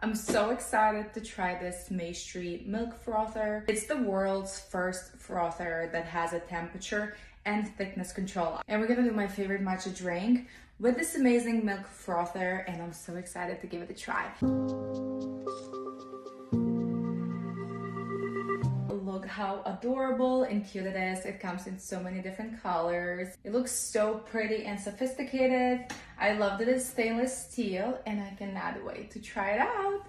I'm so excited to try this Maestri milk frother. It's the world's first frother that has a temperature and thickness control. And we're gonna do my favorite matcha drink with this amazing milk frother, and I'm so excited to give it a try. Look how adorable and cute it is. It comes in so many different colors. It looks so pretty and sophisticated. I love that it's stainless steel and I cannot wait to try it out.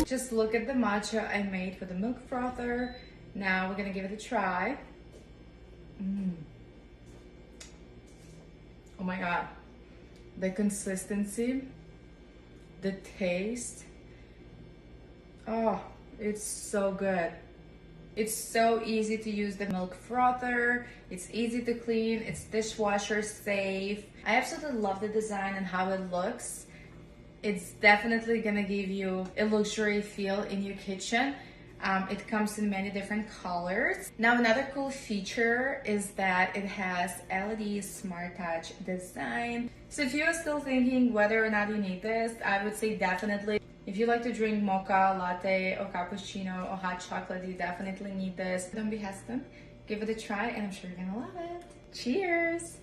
Just look at the matcha I made for the milk frother. Now we're gonna give it a try. Oh my god, the consistency, the taste, oh, it's so good. It's so easy to use the milk frother, it's easy to clean, it's dishwasher safe. I absolutely love the design and how it looks. It's definitely gonna give you a luxury feel in your kitchen. It comes in many different colors. Now, another cool feature is that it has LED Smart Touch design. So if you're still thinking whether or not you need this, I would say definitely. If you like to drink mocha, latte, or cappuccino, or hot chocolate, you definitely need this. Don't be hesitant. Give it a try, and I'm sure you're gonna love it. Cheers!